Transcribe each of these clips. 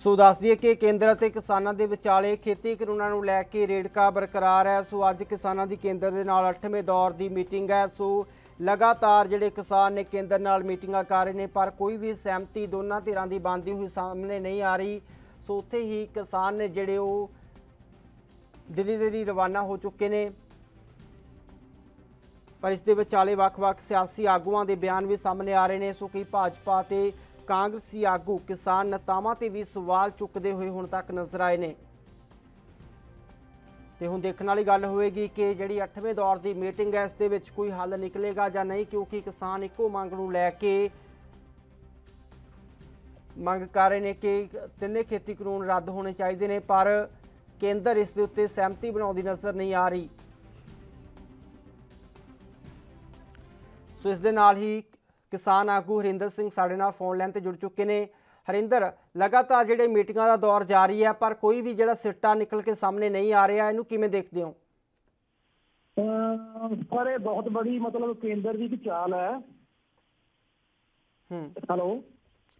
ਸੋ ਦੱਸ ਦਈਏ ਕਿ ਕੇਂਦਰ ਅਤੇ ਕਿਸਾਨਾਂ ਦੇ ਵਿਚਾਲੇ ਖੇਤੀ ਕਾਨੂੰਨਾਂ ਨੂੰ ਲੈ ਕੇ ਰੇੜਕਾ ਬਰਕਰਾਰ ਹੈ। ਸੋ ਅੱਜ ਕਿਸਾਨਾਂ ਦੀ ਕੇਂਦਰ ਦੇ ਨਾਲ 8ਵੇਂ ਦੌਰ ਦੀ ਮੀਟਿੰਗ ਹੈ। ਸੋ ਲਗਾਤਾਰ ਜਿਹੜੇ ਕਿਸਾਨ ਨੇ ਕੇਂਦਰ ਨਾਲ ਮੀਟਿੰਗਾਂ ਕਰ ਰਹੇ ਨੇ, ਪਰ ਕੋਈ ਵੀ ਸਹਿਮਤੀ ਦੋਨਾਂ ਧਿਰਾਂ ਦੀ ਬਣਦੀ ਹੋਈ ਸਾਹਮਣੇ ਨਹੀਂ ਆ ਰਹੀ। ਸੋ ਉੱਥੇ ਹੀ ਕਿਸਾਨ ਨੇ ਜਿਹੜੇ ਉਹ ਦਿੱਲੀ ਦੇ ਲਈ ਰਵਾਨਾ ਹੋ ਚੁੱਕੇ ਨੇ, ਪਰ ਇਸ ਦੇ ਵਿਚਾਲੇ ਵੱਖ-ਵੱਖ ਸਿਆਸੀ ਆਗੂਆਂ ਦੇ ਬਿਆਨ ਵੀ ਸਾਹਮਣੇ ਆ ਰਹੇ ਨੇ। ਸੋ ਕਿ ਭਾਜਪਾ ਤੇ ਕਾਂਗਰਸੀ ਆਗੂ ਕਿਸਾਨ ਨੇਤਾਵਾਂ ਤੇ ਵੀ ਸਵਾਲ ਚੁੱਕਦੇ ਹੋਏ ਹੁਣ ਤੱਕ ਨਜ਼ਰ ਆਏ ਨੇ। ਤੇ ਹੁਣ ਦੇਖਣ ਵਾਲੀ ਗੱਲ ਹੋਏਗੀ ਕਿ ਜਿਹੜੀ 8ਵੇਂ ਦੌਰ ਦੀ ਮੀਟਿੰਗ ਹੈ, ਇਸ ਦੇ ਵਿੱਚ ਕੋਈ ਹੱਲ ਨਿਕਲੇਗਾ ਜਾਂ ਨਹੀਂ, ਕਿਉਂਕਿ ਕਿਸਾਨ ਇੱਕੋ ਮੰਗ ਨੂੰ ਲੈ ਕੇ ਮੰਗ ਕਰ ਰਹੇ ਨੇ ਕਿ ਤਿੰਨੇ ਖੇਤੀ ਕਾਨੂੰਨ ਰੱਦ ਹੋਣੇ ਚਾਹੀਦੇ ਨੇ, ਪਰ ਕੇਂਦਰ ਇਸ ਦੇ ਉੱਤੇ ਸਹਿਮਤੀ ਬਣਾਉਂਦੀ ਨਜ਼ਰ ਨਹੀਂ ਆ ਰਹੀ। ਸੋ ਇਸ ਦੇ ਨਾਲ ਹੀ ਕਿਸਾਨ ਆਗੂ ਹਰਿੰਦਰ ਸਿੰਘ ਸਾਡੇ ਨਾਲ ਫੋਨ ਲਾਈਨ ਤੇ ਜੁੜ ਚੁੱਕੇ ਨੇ। ਹਰਿੰਦਰ, ਲਗਾਤਾਰ ਜਿਹੜੇ ਮੀਟਿੰਗਾਂ ਦਾ ਦੌਰ ਜਾਰੀ ਹੈ, ਪਰ ਕੋਈ ਵੀ ਜਿਹੜਾ ਸਿੱਟਾ ਨਿਕਲ ਕੇ ਸਾਹਮਣੇ ਨਹੀਂ ਆ ਰਿਹਾ, ਇਹਨੂੰ ਕਿਵੇਂ ਦੇਖਦੇ ਹੋ? ਪਰ ਇਹ ਬਹੁਤ ਬੜੀ ਮਤਲਬ ਕੇਂਦਰ ਦੀ ਇੱਕ ਚਾਲ ਹੈ। ਹੈਲੋ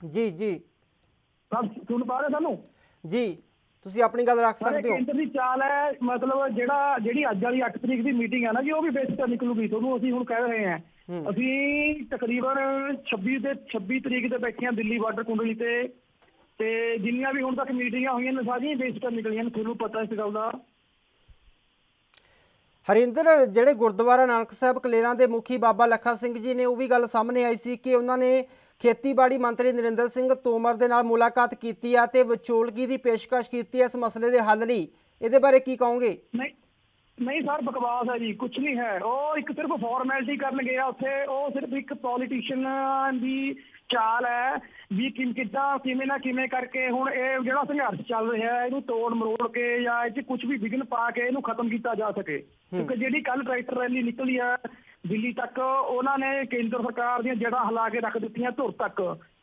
ਜੀ ਜੀ, ਸੁਣ ਪਾ ਰਹੇ ਸਾਨੂੰ? ਜੀ, ਤੁਸੀਂ ਆਪਣੀ ਗੱਲ ਰੱਖ ਸਕਦੇ ਹੋ। ਕੇਂਦਰ ਦੀ ਚਾਲ ਹੈ, ਮਤਲਬ ਜਿਹੜੀ ਅੱਜ ਵਾਲੀ 8 ਤਰੀਕ ਦੀ ਮੀਟਿੰਗ ਹੈ ਨਾ ਜੀ, ਉਹ ਵੀ ਬੇਸਿਕ ਨਿਕਲੂਗੀ। ਤੁਹਾਨੂੰ ਅਸੀਂ ਹੁਣ ਕਹਿ ਰਹੇ ਹਾਂ, ਅਸੀਂ ਤਕਰੀਬਨ 26 ਤਰੀਕ ਤੇ ਬੈਠੇ ਹਾਂ ਦਿੱਲੀ ਬਾਰਡਰ ਕੁੰਡਲੀ ਤੇ ਜਿੰਨੀਆਂ ਵੀ ਹੁਣ ਤੱਕ ਮੀਟਿੰਗਾਂ ਹੋਈਆਂ ਨੇ ਸਾਰੀਆਂ ਬੇਸਿਕ ਨਿਕਲੀਆਂ ਨੇ। ਤੁਹਾਨੂੰ ਪਤਾ ਇਸ ਗੱਲ ਦਾ। ਹਰਿੰਦਰ, ਜਿਹੜੇ ਗੁਰਦੁਆਰਾ ਨਾਨਕ ਸਾਹਿਬ ਕਲੇਰਾਂ ਦੇ ਮੁਖੀ ਬਾਬਾ ਲੱਖਾ ਸਿੰਘ ਜੀ ਨੇ, ਉਹ ਵੀ ਗੱਲ ਸਾਹਮਣੇ ਆਈ ਸੀ ਕਿ ਉਹਨਾਂ ਨੇ ਖੇਤੀਬਾੜੀ ਮੰਤਰੀ ਨਰਿੰਦਰ ਸਿੰਘ ਤੋਮਰ ਦੇ ਨਾਲ ਮੁਲਾਕਾਤ ਕੀਤੀ ਹੈ ਤੇ ਵਿਚੋਲਗੀ ਦੀ ਪੇਸ਼ਕਸ਼ ਕੀਤੀ ਹੈ ਇਸ ਮਸਲੇ ਦੇ ਹੱਲ ਲਈ। ਇਹਦੇ ਬਾਰੇ ਕੀ ਕਹੋਗੇ? ਨਹੀਂ ਸਰ, ਬਕਵਾਸ ਹੈ ਜੀ, ਕੁਝ ਨਹੀਂ ਹੈ। ਉਹ ਇੱਕ ਸਿਰਫ ਫਾਰਮੈਲਿਟੀ ਕਰਨ ਗਿਆ ਉੱਥੇ। ਉਹ ਸਿਰਫ ਇੱਕ ਪੋਲੀਟੀਸ਼ੀਅਨ ਦੀ ਚਾਲ ਹੈ ਵੀ ਕਿਵੇਂ ਨਾ ਕਿਵੇਂ ਕਰਕੇ ਹੁਣ ਇਹ ਜਿਹੜਾ ਸੰਘਰਸ਼ ਚੱਲ ਰਿਹਾ ਹੈ, ਇਹਨੂੰ ਤੋੜ ਮਰੋੜ ਕੇ ਜਾਂ ਇਹ 'ਚ ਕੁਝ ਵੀ ਵਿਘਨ ਪਾ ਕੇ ਇਹਨੂੰ ਖਤਮ ਕੀਤਾ ਜਾ ਸਕੇ। ਕਿਉਂਕਿ ਜਿਹੜੀ ਕੱਲ ਟਰੈਕਟਰ ਰੈਲੀ ਨਿਕਲੀ ਹੈ ਦਿੱਲੀ ਤੱਕ, ਉਹਨਾਂ ਨੇ ਕੇਂਦਰ ਸਰਕਾਰ ਦੀਆਂ ਜੜ੍ਹਾਂ ਹਿਲਾ ਕੇ ਰੱਖ ਦਿੱਤੀਆਂ ਧੁਰ ਤੱਕ।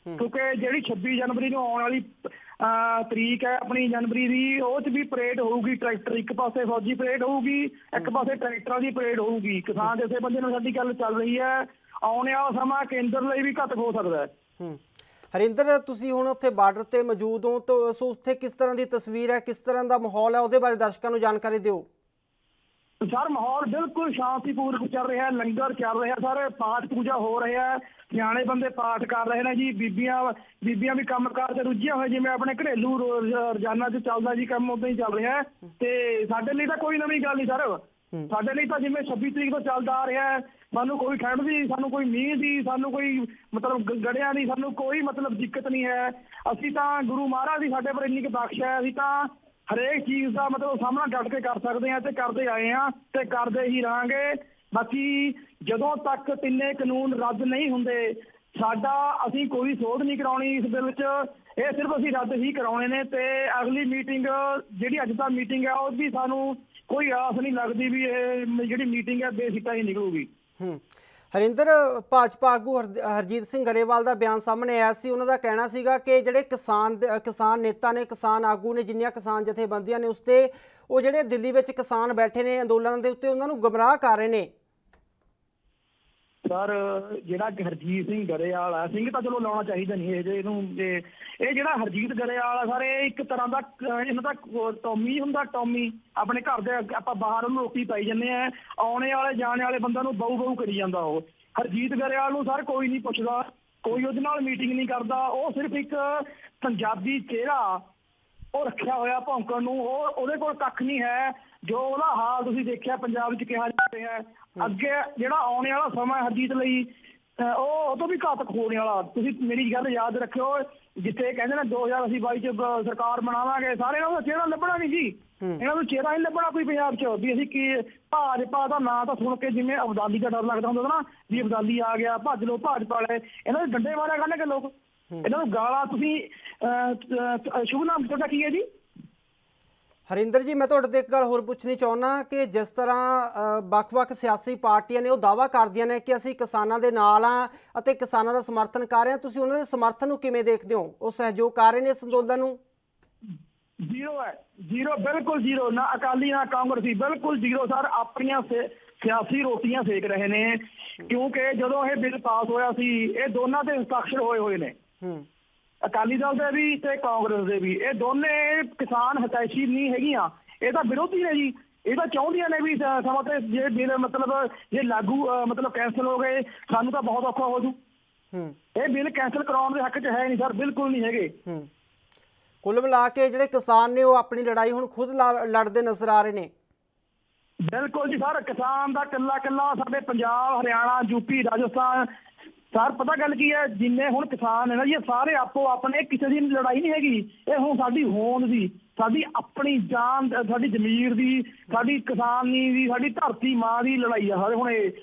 ਕਿਉਂਕਿ ਜਿਹੜੀ 26 ਜਨਵਰੀ ਨੂੰ ਆਉਣ ਵਾਲੀ ਤਰੀਕ ਹੈ ਆਪਣੀ ਜਨਵਰੀ ਦੀ, ਉਹ 'ਚ ਵੀ ਪਰੇਡ ਹੋਊਗੀ। ਟਰੈਕਟਰ ਇੱਕ ਪਾਸੇ ਫੌਜੀ ਪਰੇਡ ਹੋਊਗੀ, ਇੱਕ ਪਾਸੇ ਟਰੈਕਟਰਾਂ ਦੀ ਪਰੇਡ ਹੋਊਗੀ। ਕਿਸਾਨ ਜਥੇਬੰਦੀ ਨਾਲ ਸਾਡੀ ਗੱਲ ਚੱਲ ਰਹੀ ਹੈ, ਆਉਣ ਵਾਲਾ ਸਮਾਂ ਕੇਂਦਰ ਲਈ ਵੀ ਘਾਤਕ ਹੋ ਸਕਦਾ ਹੈ। ਹਰਿੰਦਰ, ਤੁਸੀਂ ਹੁਣ ਉੱਥੇ ਬਾਰਡਰ ਤੇ ਮੌਜੂਦ ਹੋ, ਤਾਂ ਸੋ ਉੱਥੇ ਕਿਸ ਤਰ੍ਹਾਂ ਦੀ ਤਸਵੀਰ ਹੈ, ਕਿਸ ਤਰ੍ਹਾਂ ਦਾ ਮਾਹੌਲ ਹੈ, ਉਹਦੇ ਬਾਰੇ ਦਰਸ਼ਕਾਂ ਨੂੰ ਜਾਣਕਾਰੀ ਦਿਓ। ਸਰ, ਮਾਹੌਲ ਬਿਲਕੁਲ ਸ਼ਾਂਤੀਪੂਰਵਕ ਚੱਲ ਰਿਹਾ, ਲੰਗਰ ਚੱਲ ਰਿਹਾ ਸਰ, ਪਾਠ ਪੂਜਾ ਹੋ ਰਿਹਾ, ਸਿਆਣੇ ਬੰਦੇ ਪਾਠ ਕਰ ਰਹੇ ਨੇ ਜੀ। ਬੀਬੀਆਂ ਵੀ ਕੰਮ ਕਾਰ ਤੇ ਰੁੱਝੀਆਂ ਹੋਏ, ਜਿਵੇਂ ਆਪਣੇ ਘਰੇਲੂ ਰੋਜ਼ਾਨਾ 'ਚ ਚੱਲਦਾ ਜੀ ਕੰਮ, ਉਦਾਂ ਹੀ ਚੱਲ ਰਿਹਾ। ਤੇ ਸਾਡੇ ਲਈ ਤਾਂ ਕੋਈ ਨਵੀਂ ਗੱਲ ਨਹੀਂ ਸਰ। ਸਾਡੇ ਲਈ ਤਾਂ ਜਿਵੇਂ 26 ਤਰੀਕ ਤੋਂ ਚੱਲਦਾ ਆ ਰਿਹਾ, ਸਾਨੂੰ ਕੋਈ ਠੰਡ ਦੀ, ਸਾਨੂੰ ਕੋਈ ਮੀਂਹ ਦੀ, ਸਾਨੂੰ ਕੋਈ ਮਤਲਬ ਗੜਿਆਂ ਦੀ, ਸਾਨੂੰ ਕੋਈ ਮਤਲਬ ਦਿੱਕਤ ਨਹੀਂ ਹੈ। ਅਸੀਂ ਤਾਂ ਗੁਰੂ ਮਹਾਰਾਜ ਦੀ ਸਾਡੇ ਪਰ ਇੰਨੀ ਕੁ ਬਖਸ਼ ਹੈ, ਅਸੀਂ ਤਾਂ ਹਰੇਕ ਚੀਜ਼ ਦਾ ਮਤਲਬ ਸਾਹਮਣਾ ਡਟ ਕੇ ਕਰ ਸਕਦੇ ਹਾਂ ਤੇ ਕਰਦੇ ਆਏ ਹਾਂ ਤੇ ਕਰਦੇ ਹੀ ਰਹਾਂਗੇ। ਬਾਕੀ ਜਦੋਂ ਤੱਕ ਤਿੰਨੇ ਕਾਨੂੰਨ ਰੱਦ ਨਹੀਂ ਹੁੰਦੇ, ਅਸੀਂ ਕੋਈ ਸੋਧ ਨਹੀਂ ਕਰਾਉਣੀ ਇਸ ਬਿੱਲ 'ਚ। ਇਹ ਸਿਰਫ ਅਸੀਂ ਰੱਦ ਹੀ ਕਰਾਉਣੇ ਨੇ। ਤੇ ਅਗਲੀ ਮੀਟਿੰਗ ਜਿਹੜੀ ਅੱਜ ਦਾ ਮੀਟਿੰਗ ਹੈ, ਉਹਦੀ ਸਾਨੂੰ ਕੋਈ ਆਸ ਨਹੀਂ ਲੱਗਦੀ ਵੀ ਇਹ ਜਿਹੜੀ ਮੀਟਿੰਗ ਹੈ ਬੇਸਿੱਟਾ ਹੀ ਨਿਕਲੂਗੀ। ਹਰਿੰਦਰ, ਭਾਜਪਾ ਆਗੂ ਹਰਜੀਤ ਸਿੰਘ ਗਰੇਵਾਲ ਦਾ ਬਿਆਨ ਸਾਹਮਣੇ ਆਇਆ ਸੀ। ਉਹਨਾਂ ਦਾ ਕਹਿਣਾ ਸੀਗਾ ਕਿ ਜਿਹੜੇ ਕਿਸਾਨ ਨੇਤਾ ਨੇ, ਕਿਸਾਨ ਆਗੂ ਨੇ, ਜਿੰਨੀਆਂ ਕਿਸਾਨ ਜਥੇਬੰਦੀਆਂ ਨੇ, ਉਸ ਤੇ ਉਹ ਜਿਹੜੇ ਦਿੱਲੀ ਵਿੱਚ ਕਿਸਾਨ ਬੈਠੇ ਨੇ ਅੰਦੋਲਨਾਂ ਦੇ ਉੱਤੇ, ਉਹਨਾਂ ਨੂੰ ਗੁੰਮਰਾਹ ਕਰ ਰਹੇ ਨੇ। ਸਰ, ਜਿਹੜਾ ਹਰਜੀਤ ਸਿੰਘ ਗਰੇਵਾਲ ਆ, ਸਿੰਘ ਤਾਂ ਚਲੋ ਲਾਉਣਾ ਚਾਹੀਦਾ ਨਹੀਂ ਇਹ ਜਿਹੜਾ ਹਰਜੀਤ ਗਰੇਵਾਲ ਆ ਸਰ, ਇਹ ਇੱਕ ਤਰ੍ਹਾਂ ਦਾ ਇਹਨਾਂ ਦਾ ਟੌਮੀ ਹੁੰਦਾ। ਟੌਮੀ ਆਪਣੇ ਘਰ ਦੇ ਆਪਾਂ ਬਾਹਰ ਉਹਨੂੰ ਰੋਟੀ ਪਾਈ ਜਾਂਦੇ ਆ, ਆਉਣੇ ਵਾਲੇ ਜਾਣੇ ਵਾਲੇ ਬੰਦਾ ਨੂੰ ਬਹੁ ਕਰੀ ਜਾਂਦਾ। ਉਹ ਹਰਜੀਤ ਗਰੇਵਾਲ ਨੂੰ ਸਰ ਕੋਈ ਨਹੀਂ ਪੁੱਛਦਾ, ਕੋਈ ਉਹਦੇ ਨਾਲ ਮੀਟਿੰਗ ਨਹੀਂ ਕਰਦਾ। ਉਹ ਸਿਰਫ ਇੱਕ ਪੰਜਾਬੀ ਚਿਹਰਾ ਉਹ ਰੱਖਿਆ ਹੋਇਆ ਭੌਂਕਣ ਨੂੰ। ਉਹਦੇ ਕੋਲ ਕੱਖ ਨਹੀਂ ਹੈ। ਜੋ ਉਹਦਾ ਹਾਲ ਤੁਸੀਂ ਦੇਖਿਆ ਪੰਜਾਬ 'ਚ ਕਿਹਾ ਜਾ ਰਿਹਾ ਹੈ, ਅੱਗੇ ਜਿਹੜਾ ਆਉਣੇ ਵਾਲਾ ਸਮਾਂ ਹਰਜੀਤ ਲਈ ਉਹ ਤੋਂ ਵੀ ਘਾਤਕ ਹੋਣ ਵਾਲਾ। ਤੁਸੀਂ ਮੇਰੀ ਗੱਲ ਯਾਦ ਰੱਖਿਓ, ਜਿੱਥੇ ਕਹਿੰਦੇ ਨੇ 2022 'ਚ ਸਰਕਾਰ ਬਣਾਵਾਂਗੇ, ਸਾਰੇ ਇਹਨਾਂ ਦਾ ਚਿਹਰਾ ਲੱਭਣਾ ਨਹੀਂ ਜੀ। ਇਹਨਾਂ ਨੂੰ ਚਿਹਰਾ ਨਹੀਂ ਲੱਭਣਾ ਕੋਈ ਪੰਜਾਬ 'ਚ ਵੀ ਅਸੀਂ ਕੀ। ਭਾਜਪਾ ਦਾ ਨਾਂ ਤਾਂ ਸੁਣ ਕੇ ਜਿਵੇਂ ਅਬਦਾਲੀ ਦਾ ਡਰ ਲੱਗਦਾ ਹੁੰਦਾ ਨਾ ਵੀ ਅਬਦਾਲੀ ਆ ਗਿਆ, ਭੱਜ ਲਓ ਭਾਜਪਾ ਵਾਲੇ। ਇਹਨਾਂ ਦੇ ਡੰਡੇ ਮਾਰਿਆ ਕਰਨਗੇ ਲੋਕ, ਇਹਨਾਂ ਨੂੰ ਗਾਲਾਂ। ਤੁਸੀਂ ਸ਼ੁਭ ਨਾਮ ਤੁਹਾਡਾ ਕੀ ਹੈ ਜੀ? ਹਰਿੰਦਰ ਜੀ, ਮੈਂ ਤੁਹਾਡੇ ਤੋਂ ਇੱਕ ਗੱਲ ਹੋਰ ਪੁੱਛਣੀ ਚਾਹੁੰਦਾ ਕਿ ਜਿਸ ਤਰ੍ਹਾਂ ਵੱਖ-ਵੱਖ ਸਿਆਸੀ ਪਾਰਟੀਆਂ ਨੇ ਉਹ ਦਾਅਵਾ ਕਰਦੀਆਂ ਨੇ ਕਿ ਅਸੀਂ ਕਿਸਾਨਾਂ ਦੇ ਨਾਲ ਹਾਂ ਅਤੇ ਕਿਸਾਨਾਂ ਦਾ ਸਮਰਥਨ ਕਰ ਰਹੇ ਹਾਂ, ਤੁਸੀਂ ਉਹਨਾਂ ਦੇ ਸਮਰਥਨ ਨੂੰ ਕਿਵੇਂ ਦੇਖਦੇ ਹੋ? ਉਹ ਸਹਿਯੋਗ ਕਰ ਰਹੇ ਨੇ ਇਸ ਅੰਦੋਲਨ ਨੂੰ? ਜ਼ੀਰੋ ਹੈ, ਜ਼ੀਰੋ, ਬਿਲਕੁਲ ਜ਼ੀਰੋ। ਨਾ ਅਕਾਲੀ ਨਾ ਕਾਂਗਰਸੀ, ਬਿਲਕੁਲ ਜ਼ੀਰੋ ਸਰ। ਆਪਣੀਆਂ ਸਿਆਸੀ ਰੋਟੀਆਂ ਸੇਕ ਰਹੇ ਨੇ, ਕਿਉਂਕਿ ਜਦੋਂ ਇਹ ਬਿੱਲ ਪਾਸ ਹੋਇਆ ਸੀ ਇਹ ਦੋਨਾਂ ਤੇ ਹਸਤਾਖਰ ਹੋਏ ਨੇ। ਅਕਾਲੀ ਦਲ ਦੇ ਵੀ ਤੇ ਕਾਂਗਰਸ ਦੇ ਵੀ, ਇਹ ਦੋਨੇ ਕਿਸਾਨ ਹਿਤੈਸ਼ੀ ਨਹੀਂ ਹੈਗੀਆਂ, ਇਹ ਤਾਂ ਵਿਰੋਧੀ ਨੇ ਜੀ। ਇਹ ਤਾਂ ਚਾਹੁੰਦੀਆਂ ਨੇ ਵੀ ਸਮਾਂ ਤੇ ਜੇ ਬਿੱਲ ਮਤਲਬ ਜੇ ਲਾਗੂ ਮਤਲਬ ਕੈਂਸਲ ਹੋ ਗਏ ਸਾਨੂੰ ਤਾਂ ਬਹੁਤ ਔਖਾ ਹੋ ਜੂ। ਇਹ ਬਿੱਲ ਕੈਂਸਲ ਕਰਾਉਣ ਦੇ ਹੱਕ 'ਚ ਹੈ ਨਹੀਂ ਸਰ, ਬਿਲਕੁਲ ਨਹੀਂ ਹੈਗੇ। ਕੁੱਲ ਮਿਲਾ ਕੇ ਜਿਹੜੇ ਕਿਸਾਨ ਨੇ ਉਹ ਆਪਣੀ ਲੜਾਈ ਹੁਣ ਖੁਦ ਲੜਦੇ ਨਜ਼ਰ ਆ ਰਹੇ ਨੇ। ਬਿਲਕੁਲ ਜੀ ਸਰ, ਕਿਸਾਨ ਦਾ ਕੱਲਾ ਸਾਡੇ ਪੰਜਾਬ, ਹਰਿਆਣਾ, ਯੂਪੀ, ਰਾਜਸਥਾਨ ਸਰ ਪਤਾ ਗੱਲ ਕੀ ਹੈ, ਜਿੰਨੇ ਹੁਣ ਕਿਸਾਨ ਹੈ ਨਾ ਜੀ, ਇਹ ਸਾਰੇ ਆਪੋ ਆਪਣੇ, ਕਿਸੇ ਦੀ ਲੜਾਈ ਨਹੀਂ ਹੈਗੀ। ਇਹ ਹੁਣ ਸਾਡੀ ਹੋਂਦ ਦੀ, ਸਾਡੀ ਆਪਣੀ ਜਾਨ, ਸਾਡੀ ਜ਼ਮੀਰ ਦੀ, ਸਾਡੀ ਕਿਸਾਨੀ ਦੀ, ਸਾਡੀ ਧਰਤੀ ਮਾਂ ਦੀ ਲੜਾਈ ਆ ਸਾਰੇ। ਹੁਣ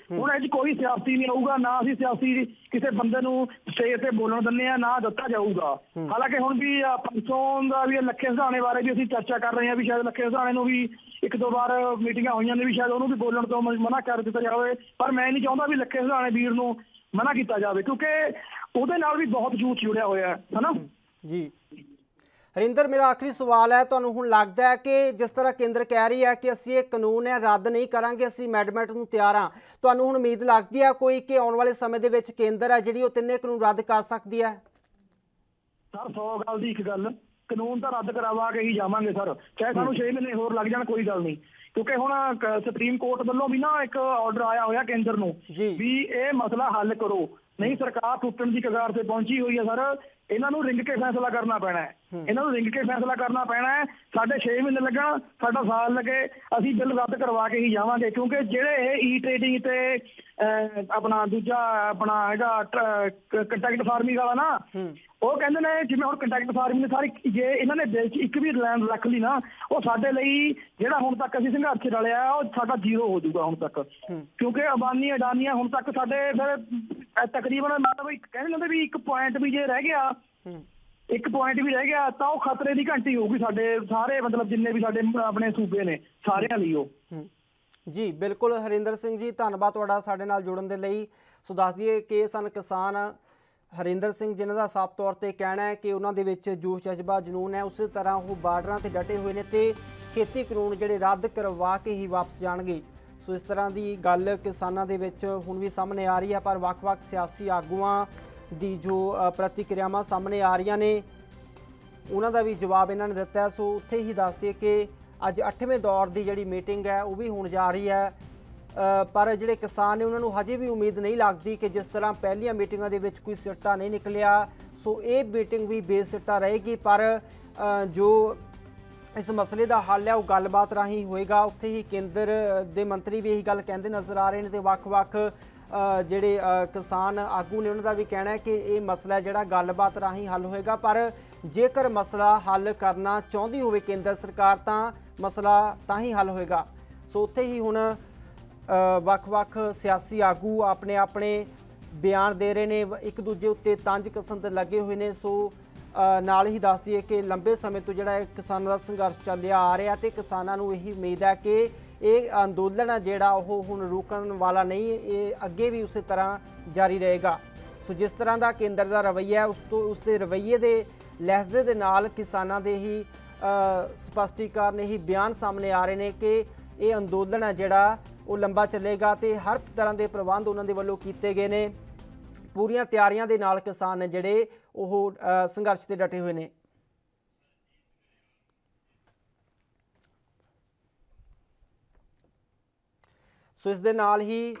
ਇਹ 'ਚ ਕੋਈ ਸਿਆਸੀ ਨਹੀਂ ਆਊਗਾ, ਨਾ ਅਸੀਂ ਸਿਆਸੀ ਕਿਸੇ ਬੰਦੇ ਨੂੰ ਸਟੇਜ ਤੇ ਬੋਲਣ ਦਿੰਦੇ ਆ, ਨਾ ਦਿੱਤਾ ਜਾਊਗਾ। ਹਾਲਾਂਕਿ ਹੁਣ ਵੀ ਪੰਚੋਂ ਦਾ ਵੀ ਲੱਖੇ ਸਿਧਾਣੇ ਬਾਰੇ ਵੀ ਅਸੀਂ ਚਰਚਾ ਕਰ ਰਹੇ ਹਾਂ ਵੀ ਸ਼ਾਇਦ ਲੱਖੇ ਸਿਧਾਣੇ ਨੂੰ ਵੀ 1-2 ਵਾਰ ਮੀਟਿੰਗਾਂ ਹੋਈਆਂ ਨੇ ਵੀ ਸ਼ਾਇਦ ਉਹਨੂੰ ਵੀ ਬੋਲਣ ਤੋਂ ਮਨਾ ਕਰ ਦਿੱਤਾ ਜਾਵੇ, ਪਰ ਮੈਂ ਨਹੀਂ ਚਾਹੁੰਦਾ ਵੀ ਲੱਖੇ ਸਿਧਾਣੇ ਵੀਰ ਨੂੰ ਮਨਾ ਕੀਤਾ ਜਾਵੇ, ਕਿਉਂਕਿ ਉਹਦੇ ਨਾਲ ਵੀ ਬਹੁਤ ਜੂਝ ਜੁੜਿਆ ਹੋਇਆ ਹੈ ਨਾ ਜੀ। ਹਰਿੰਦਰ, ਮੇਰਾ ਆਖਰੀ ਸਵਾਲ ਹੈ, ਤੁਹਾਨੂੰ ਹੁਣ ਲੱਗਦਾ ਹੈ ਕਿ ਜਿਸ ਤਰ੍ਹਾਂ ਕੇਂਦਰ ਕਹਿ ਰਹੀ ਹੈ ਕਿ ਅਸੀਂ ਇਹ ਕਾਨੂੰਨ ਹੈ ਰੱਦ ਨਹੀਂ ਕਰਾਂਗੇ, ਅਸੀਂ ਅਮੈਂਡਮੈਂਟ ਨੂੰ ਤਿਆਰ ਹਾਂ, ਤੁਹਾਨੂੰ ਹੁਣ ਉਮੀਦ ਲੱਗਦੀ ਹੈ ਕੋਈ ਕਿ ਆਉਣ ਵਾਲੇ ਸਮੇਂ ਦੇ ਵਿੱਚ ਕੇਂਦਰ ਹੈ ਜਿਹੜੀ ਉਹ ਤਿੰਨੇ ਕਾਨੂੰਨ ਰੱਦ ਕਰ ਸਕਦੀ ਹੈ? ਸਰ 100 ਗੱਲ ਦੀ ਇੱਕ ਗੱਲ, ਕਾਨੂੰਨ ਤਾਂ ਰੱਦ ਕਰਾਵਾ ਕੇ ਹੀ ਜਾਵਾਂਗੇ ਸਰ, ਚਾਹੇ ਸਾਨੂੰ 6 ਮਹੀਨੇ ਹੋਰ ਲੱਗ ਜਾਣ, ਕੋਈ ਗੱਲ ਨਹੀਂ। ਕਿਉਂਕਿ ਹੁਣ ਸੁਪਰੀਮ ਕੋਰਟ ਵੱਲੋਂ ਵੀ ਨਾ ਇੱਕ ਆਰਡਰ ਆਇਆ ਹੋਇਆ ਕੇਂਦਰ ਨੂੰ ਵੀ ਇਹ ਮਸਲਾ ਹੱਲ ਕਰੋ, ਨਹੀਂ ਸਰਕਾਰ ਟੁੱਟਣ ਦੀ ਕਗਾਰ ਤੇ ਪਹੁੰਚੀ ਹੋਈ ਹੈ ਸਰ। ਇਹਨਾਂ ਨੂੰ ਰਿੰਗ ਕੇ ਫੈਸਲਾ ਕਰਨਾ ਪੈਣਾ ਹੈ, ਇਹਨਾਂ ਨੂੰ ਰਿੰਗ ਕੇ ਫੈਸਲਾ ਕਰਨਾ ਪੈਣਾ ਹੈ। ਸਾਡੇ 6 ਮਹੀਨੇ ਲੱਗਣ, ਸਾਡਾ ਸਾਲ ਲੱਗੇ, ਅਸੀਂ ਬਿੱਲ ਰੱਦ ਕਰਵਾ ਕੇ ਹੀ ਜਾਵਾਂਗੇ। ਕਿਉਂਕਿ ਜਿਹੜੇ ਇਹ ਈ ਟ੍ਰੇਡਿੰਗ ਤੇ ਆਪਣਾ ਦੂਜਾ ਆਪਣਾ ਹੈਗਾ ਕੰਟੈਕਟ ਫਾਰਮਿੰਗ ਵਾਲਾ ਨਾ, ਉਹ ਕਹਿੰਦੇ ਨੇ ਜਿਵੇਂ ਹੁਣ ਕੰਟੈਕਟ ਫਾਰਮਿੰਗ ਨੇ ਸਾਰੀ, ਜੇ ਇਹਨਾਂ ਨੇ ਦਿਲ 'ਚ ਇੱਕ ਵੀ ਲੈਂਡ ਰੱਖ ਲਈ ਨਾ, ਉਹ ਸਾਡੇ ਲਈ ਜਿਹੜਾ ਹੁਣ ਤੱਕ ਅਸੀਂ ਸੰਘਰਸ਼ ਰਲਿਆ ਉਹ ਸਾਡਾ ਜ਼ੀਰੋ ਹੋ ਜਾਊਗਾ ਹੁਣ ਤੱਕ। ਕਿਉਂਕਿ ਅਬਾਨੀ ਅਡਾਨੀਆਂ ਹੁਣ ਤੱਕ ਸਾਡੇ ਫਿਰ ਤਕਰੀਬਨ ਮਤਲਬ ਕਹਿੰਦੇ ਹੁੰਦੇ ਵੀ 1 ਪੁਆਇੰਟ ਵੀ ਜੇ ਰਹਿ ਗਿਆ, 1 ਪੁਆਇੰਟ ਵੀ ਰਹਿ ਗਿਆ ਤਾਂ ਉਹ ਖਤਰੇ ਦੀ ਘੰਟੀ ਹੋਊਗੀ ਸਾਡੇ ਸਾਰੇ ਮਤਲਬ ਜਿੰਨੇ ਵੀ ਸਾਡੇ ਆਪਣੇ ਸੂਬੇ ਨੇ ਸਾਰਿਆਂ ਲਈ ਉਹ। ਜੀ ਬਿਲਕੁਲ ਹਰਿੰਦਰ ਸਿੰਘ ਜੀ, ਧੰਨਵਾਦ ਤੁਹਾਡਾ ਸਾਡੇ ਨਾਲ ਜੁੜਨ ਦੇ ਲਈ। ਸੋ ਦੱਸ ਦਈਏ ਕਿ ਸਨ ਕਿਸਾਨ ਹਰਿੰਦਰ ਸਿੰਘ, ਜਿਨ੍ਹਾਂ ਦਾ ਸਾਫ਼ ਤੌਰ ਤੇ ਕਹਿਣਾ ਹੈ ਕਿ ਉਹਨਾਂ ਦੇ ਵਿੱਚ ਜੋਸ਼ ਜਜ਼ਬਾ ਜਨੂਨ ਹੈ, ਉਸੇ ਤਰ੍ਹਾਂ ਉਹ ਬਾਰਡਰਾਂ ਤੇ ਡਟੇ ਹੋਏ ਨੇ ਤੇ ਖੇਤੀ ਕਾਨੂੰਨ ਜਿਹੜੇ ਰੱਦ ਕਰਵਾ ਕੇ ਹੀ ਵਾਪਸ ਜਾਣਗੇ। ਸੋ ਇਸ ਤਰ੍ਹਾਂ ਦੀ ਗੱਲ ਕਿਸਾਨਾਂ ਦੇ ਵਿੱਚ ਹੁਣ ਵੀ ਸਾਹਮਣੇ ਆ ਰਹੀ ਹੈ, ਪਰ ਵੱਖ-ਵੱਖ ਸਿਆਸੀ ਆਗੂਆਂ ਦੀ ਜੋ ਪ੍ਰਤੀਕਿਰਿਆਵਾਂ ਸਾਹਮਣੇ ਆ ਰਹੀਆਂ ਨੇ ਉਹਨਾਂ ਦਾ ਵੀ ਜਵਾਬ ਇਹਨਾਂ ਨੇ ਦਿੱਤਾ ਹੈ। ਸੋ ਉੱਥੇ ਹੀ ਦੱਸ ਦਈਏ ਕਿ ਅੱਜ 8ਵੇਂ ਦੌਰ ਦੀ ਜਿਹੜੀ ਮੀਟਿੰਗ ਹੈ ਉਹ ਵੀ ਹੋਣ ਜਾ ਰਹੀ ਹੈ, ਪਰ ਜਿਹੜੇ ਕਿਸਾਨ ਨੇ ਉਹਨਾਂ ਨੂੰ ਹਜੇ ਵੀ ਉਮੀਦ ਨਹੀਂ ਲੱਗਦੀ ਕਿ ਜਿਸ ਤਰ੍ਹਾਂ ਪਹਿਲੀਆਂ ਮੀਟਿੰਗਾਂ ਦੇ ਵਿੱਚ ਕੋਈ ਸਿੱਟਾ ਨਹੀਂ ਨਿਕਲਿਆ, ਸੋ ਇਹ ਮੀਟਿੰਗ ਵੀ ਬੇਸਿੱਟਾ ਰਹੇਗੀ। ਪਰ ਜੋ ਇਸ ਮਸਲੇ ਦਾ ਹੱਲ ਹੈ ਉਹ ਗੱਲਬਾਤ ਰਾਹੀਂ ਹੋਏਗਾ। ਉੱਥੇ ਹੀ ਕੇਂਦਰ ਦੇ ਮੰਤਰੀ ਵੀ ਇਹੀ ਗੱਲ ਕਹਿੰਦੇ ਨਜ਼ਰ ਆ ਰਹੇ ਨੇ ਤੇ ਵੱਖ-ਵੱਖ ਜਿਹੜੇ ਕਿਸਾਨ ਆਗੂ ਨੇ ਉਹਨਾਂ ਦਾ ਵੀ ਕਹਿਣਾ ਹੈ ਕਿ ਇਹ ਮਸਲਾ ਜਿਹੜਾ ਗੱਲਬਾਤ ਰਾਹੀਂ ਹੱਲ ਹੋਏਗਾ, ਪਰ ਜੇਕਰ ਮਸਲਾ ਹੱਲ ਕਰਨਾ ਚਾਹੁੰਦੀ ਹੋਵੇ ਕੇਂਦਰ ਸਰਕਾਰ ਤਾਂ ਮਸਲਾ ਤਾਂ ਹੀ ਹੱਲ ਹੋਏਗਾ। ਸੋ ਉੱਥੇ ਹੀ ਹੁਣ ਵੱਖ-ਵੱਖ ਸਿਆਸੀ ਆਗੂ ਆਪਣੇ ਬਿਆਨ ਦੇ ਰਹੇ ਨੇ, ਇੱਕ ਦੂਜੇ ਉੱਤੇ ਤੰਜ ਕਸਣ ਤੇ ਲੱਗੇ ਹੋਏ ਨੇ। ਸੋ ਨਾਲ ਹੀ ਦੱਸ ਦਈਏ ਕਿ ਲੰਬੇ ਸਮੇਂ ਤੋਂ ਜਿਹੜਾ ਕਿਸਾਨਾਂ ਦਾ ਸੰਘਰਸ਼ ਚੱਲਿਆ ਆ ਰਿਹਾ ਤੇ ਕਿਸਾਨਾਂ ਨੂੰ ਇਹੀ ਉਮੀਦ ਹੈ ਕਿ ਇਹ ਅੰਦੋਲਨ ਹੈ ਜਿਹੜਾ ਉਹ ਹੁਣ ਰੁਕਣ ਵਾਲਾ ਨਹੀਂ, ਇਹ ਅੱਗੇ ਵੀ ਉਸੇ ਤਰ੍ਹਾਂ ਜਾਰੀ ਰਹੇਗਾ। ਸੋ ਜਿਸ ਤਰ੍ਹਾਂ ਦਾ ਕੇਂਦਰ ਦਾ ਰਵੱਈਆ ਉਸ ਦੇ ਰਵੱਈਏ ਦੇ ਲਹਿਜ਼ੇ ਦੇ ਨਾਲ ਕਿਸਾਨਾਂ ਦੇ ਹੀ ਸਪਸ਼ਟੀਕਰਨ ਇਹੀ ਬਿਆਨ ਸਾਹਮਣੇ ਆ ਰਹੇ ਨੇ ਕਿ ਇਹ ਅੰਦੋਲਨ ਹੈ ਜਿਹੜਾ ਉਹ ਲੰਬਾ ਚੱਲੇਗਾ ਤੇ ਹਰ ਤਰ੍ਹਾਂ ਦੇ ਪ੍ਰਬੰਧ ਉਹਨਾਂ ਦੇ ਵੱਲੋਂ ਕੀਤੇ ਗਏ ਨੇ। ਪੂਰੀਆਂ ਤਿਆਰੀਆਂ ਦੇ ਨਾਲ ਕਿਸਾਨ ਨੇ ਜਿਹੜੇ ਉਹ ਸੰਘਰਸ਼ ਤੇ ਡਟੇ ਹੋਏ ਨੇ। ਸੋ ਇਸ ਦੇ ਨਾਲ ਹੀ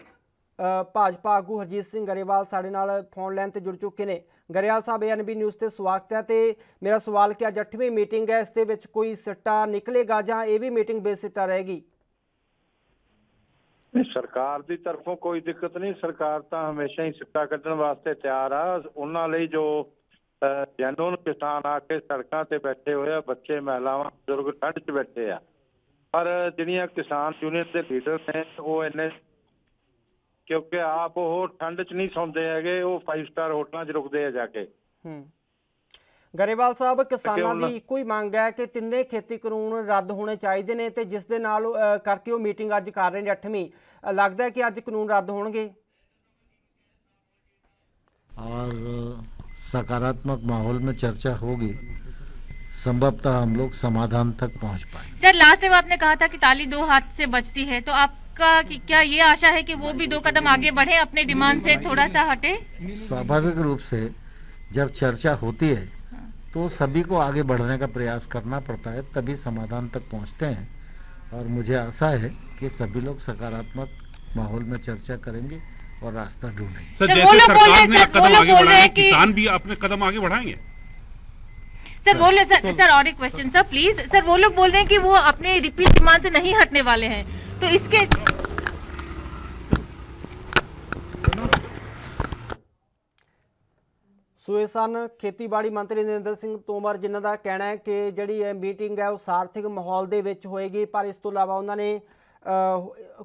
ਭਾਜਪਾ ਆਗੂ ਹਰਜੀਤ ਸਿੰਘ ਗਰੇਵਾਲ ਸਾਡੇ ਨਾਲ ਫੋਨ ਲਾਈਨ ਤੇ ਜੁੜ ਚੁੱਕੇ ਨੇ। ਗਰੇਵਾਲ ਸਾਹਿਬ, ANB ਨਿਊਜ਼ ਤੇ ਸਵਾਗਤ ਹੈ। ਤੇ ਮੇਰਾ ਸਵਾਲ ਕਿ ਅੱਜ 8ਵੀਂ ਮੀਟਿੰਗ ਹੈ, ਇਸ ਦੇ ਵਿੱਚ ਕੋਈ ਸਿੱਟਾ ਨਿਕਲੇਗਾ ਜਾਂ ਇਹ ਵੀ ਮੀਟਿੰਗ ਬੇਸਿੱਟਾ ਰਹੇਗੀ? ਸਰਕਾਰ ਦੀ ਤਰਫੋਂ ਕੋਈ ਦਿੱਕਤ ਨਹੀਂ, ਸਰਕਾਰ ਤਾਂ ਹਮੇਸ਼ਾ ਹੀ ਸਿੱਟਾ ਕੱਢਣ ਵਾਸਤੇ ਤਿਆਰ ਆ। ਉਹਨਾਂ ਲਈ ਜੋ ਜੈਨੂਨ ਕਿਸਾਨ ਆ ਕੇ ਸੜਕਾਂ ਤੇ ਬੈਠੇ ਹੋਏ ਆ, ਬੱਚੇ, ਮਹਿਲਾਵਾਂ, ਬਜ਼ੁਰਗ ਠੰਡ 'ਚ ਬੈਠੇ ਆ, ਪਰ ਜਿਹੜੀਆਂ ਕਿਸਾਨ ਯੂਨੀਅਨ ਦੇ ਲੀਡਰ ਨੇ ਉਹ ਇੰਨੇ, ਕਿਉਂਕਿ ਆਪ ਉਹ ਠੰਡ 'ਚ ਨਹੀਂ ਸੌਂਦੇ ਹੈਗੇ, ਉਹ 5 ਸਟਾਰ ਹੋਟਲਾਂ 'ਚ ਰੁਕਦੇ ਆ ਜਾ ਕੇ। ਗਰੇਵਾਲ ਸਾਹਿਬ, ਕਿਸਾਨਾਂ ਦੀ ਇੱਕੋ ਹੀ ਮੰਗ ਹੈ ਕਿ ਤਿੰਨੇ ਖੇਤੀ ਕਾਨੂੰਨ ਰੱਦ ਹੋਣੇ ਚਾਹੀਦੇ ਨੇ ਤੇ ਜਿਸ ਦੇ ਨਾਲ ਕਰਕੇ ਉਹ ਮੀਟਿੰਗ ਅੱਜ ਕਰ ਰਹੇ ਨੇ 8ਵੀਂ, ਲੱਗਦਾ है कि ਅੱਜ ਕਾਨੂੰਨ ਰੱਦ ਹੋਣਗੇ और सकारात्मक माहौल में चर्चा होगी, संभवतः हम लोग समाधान तक पहुंच पाए। सर, लास्ट टाइम आपने कहा था कि ताली 2 हाथ से बजती है, तो आपका क्या ये आशा है कि वो भी 2 कदम आगे बढ़े, अपने डिमांड से थोड़ा सा हटे? स्वाभाविक रूप से जब चर्चा होती है तो सभी को आगे बढ़ने का प्रयास करना पड़ता है, तभी समाधान तक पहुंचते हैं। और मुझे आशा है कि सभी लोग सकारात्मक माहौल में चर्चा करेंगे और रास्ता ढूंढेंगे। सर, वो जैसे लोग बोल सरकार रहे- ने सर, कदम वो लोग आगे बोल रहे बढ़ाए, हैं कि- किसान भी अपने कदम आगे बढ़ाएंगे। सर बोल रहे सर और एक क्वेश्चन सर प्लीज। सर वो लोग बोल रहे हैं कि वो अपने रिपीट डिमांड से नहीं हटने वाले हैं, तो इसके ਸੋ ਇਹ ਸਨ ਖੇਤੀਬਾੜੀ ਮੰਤਰੀ ਨਰਿੰਦਰ ਸਿੰਘ ਤੋਮਰ, ਜਿਨ੍ਹਾਂ ਦਾ ਕਹਿਣਾ ਹੈ ਕਿ ਜਿਹੜੀ ਇਹ ਮੀਟਿੰਗ ਹੈ ਉਹ ਸਾਰਥਕ ਮਾਹੌਲ ਦੇ ਵਿੱਚ ਹੋਏਗੀ, ਪਰ ਇਸ ਤੋਂ ਇਲਾਵਾ ਉਹਨਾਂ ਨੇ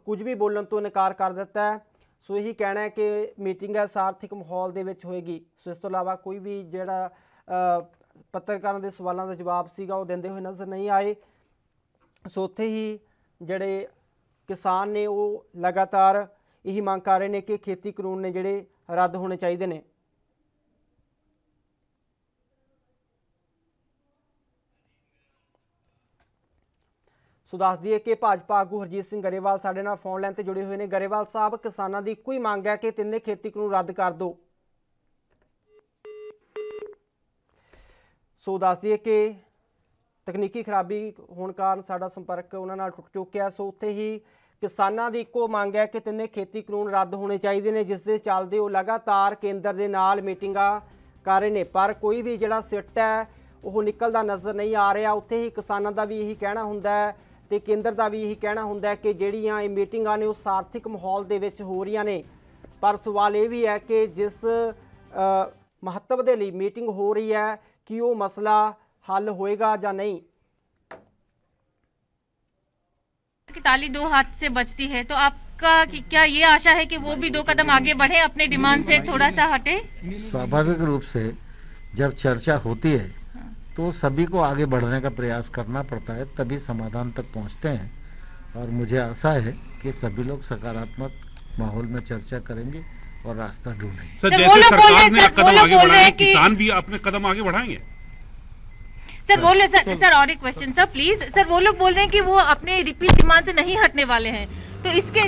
ਕੁਝ ਵੀ ਬੋਲਣ ਤੋਂ ਇਨਕਾਰ ਕਰ ਦਿੱਤਾ ਹੈ। ਸੋ ਇਹੀ ਕਹਿਣਾ ਹੈ ਕਿ ਮੀਟਿੰਗ ਹੈ ਸਾਰਥਕ ਮਾਹੌਲ ਦੇ ਵਿੱਚ ਹੋਏਗੀ। ਸੋ ਇਸ ਤੋਂ ਇਲਾਵਾ ਕੋਈ ਵੀ ਜਿਹੜਾ ਪੱਤਰਕਾਰਾਂ ਦੇ ਸਵਾਲਾਂ ਦਾ ਜਵਾਬ ਸੀਗਾ ਉਹ ਦਿੰਦੇ ਹੋਏ ਨਜ਼ਰ ਨਹੀਂ ਆਏ। ਸੋ ਉੱਥੇ ਹੀ ਜਿਹੜੇ ਕਿਸਾਨ ਨੇ ਉਹ ਲਗਾਤਾਰ ਇਹੀ ਮੰਗ ਕਰ ਰਹੇ ਨੇ ਕਿ ਖੇਤੀ ਕਾਨੂੰਨ ਨੇ ਜਿਹੜੇ ਰੱਦ ਹੋਣੇ ਚਾਹੀਦੇ ਨੇ। ਸੋ ਦੱਸ ਦਈਏ ਕਿ ਭਾਜਪਾ ਆਗੂ ਹਰਜੀਤ ਸਿੰਘ ਗਰੇਵਾਲ ਸਾਡੇ ਨਾਲ ਫੋਨ ਲਾਈਨ ਤੇ ਜੁੜੇ ਹੋਏ ਨੇ। ਗਰੇਵਾਲ ਸਾਹਿਬ, ਕਿਸਾਨਾਂ ਦੀ ਇੱਕੋ ਹੀ ਮੰਗ ਹੈ ਕਿ ਤਿੰਨੇ ਖੇਤੀ ਕਾਨੂੰਨ ਰੱਦ ਕਰ ਦਿਓ। ਸੋ ਦੱਸ ਦਈਏ ਕਿ ਤਕਨੀਕੀ ਖਰਾਬੀ ਹੋਣ ਕਾਰਨ ਸਾਡਾ ਸੰਪਰਕ ਉਹਨਾਂ ਨਾਲ ਟੁੱਟ ਚੁੱਕਿਆ। ਸੋ ਉੱਥੇ ਹੀ ਕਿਸਾਨਾਂ ਦੀ ਇੱਕੋ ਮੰਗ ਹੈ ਕਿ ਤਿੰਨੇ ਖੇਤੀ ਕਾਨੂੰਨ ਰੱਦ ਹੋਣੇ ਚਾਹੀਦੇ ਨੇ, ਜਿਸ ਦੇ ਚੱਲਦੇ ਉਹ ਲਗਾਤਾਰ ਕੇਂਦਰ ਦੇ ਨਾਲ ਮੀਟਿੰਗਾਂ ਕਰ ਰਹੇ ਨੇ, ਪਰ ਕੋਈ ਵੀ ਜਿਹੜਾ ਸਿੱਟ ਹੈ ਉਹ ਨਿਕਲਦਾ ਨਜ਼ਰ ਨਹੀਂ ਆ ਰਿਹਾ। ਉੱਥੇ ਹੀ ਕਿਸਾਨਾਂ ਦਾ ਵੀ ਇਹੀ ਕਹਿਣਾ ਹੁੰਦਾ ਹੈ ਤੇ ਕੇਂਦਰ ਦਾ ਵੀ ਇਹੀ ਕਹਿਣਾ ਹੁੰਦਾ ਹੈ ਕਿ ਜਿਹੜੀਆਂ ਇਹ ਮੀਟਿੰਗਾਂ ਨੇ ਉਹ ਸਾਰਥਕ ਮਾਹੌਲ ਦੇ ਵਿੱਚ ਹੋ ਰਹੀਆਂ ਨੇ, ਪਰ ਸਵਾਲ ਇਹ ਵੀ ਹੈ ਕਿ ਜਿਸ ਮਹੱਤਵ ਦੇ ਲਈ ਮੀਟਿੰਗ ਹੋ ਰਹੀ ਹੈ ਕਿ ਉਹ ਮਸਲਾ हल होएगा या नहीं। की ताली दो हाथ से बजती है, तो आपका क्या ये आशा है कि वो भी 2 कदम आगे बढ़े, अपने डिमांड से थोड़ा सा हटे? स्वाभाविक रूप से जब चर्चा होती है तो सभी को आगे बढ़ने का प्रयास करना पड़ता है, तभी समाधान तक पहुंचते हैं। और मुझे आशा है कि सभी लोग सकारात्मक माहौल में चर्चा करेंगे और रास्ता ढूंढेंगे। सर, वो जैसे लोग बोल सरकार रहे- ने सर, वो कदम लोग आगे बोल रहे बढ़ाए, हैं कि- किसान भी अपने कदम आगे बढ़ाएंगे। सर बोल रहे सर और एक क्वेश्चन सर प्लीज। सर वो लोग बोल रहे हैं कि वो अपने रिपीट डिमांड से नहीं हटने वाले हैं, तो इसके